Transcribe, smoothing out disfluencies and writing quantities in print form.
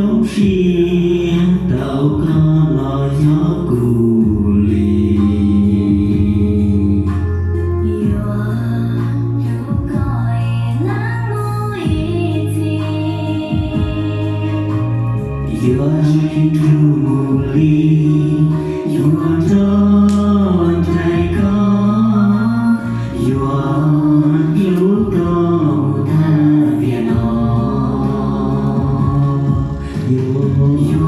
dấu riêng tạo ca lo gió cù lì you are looking through me. You are done, take on. You are you don't have you know. You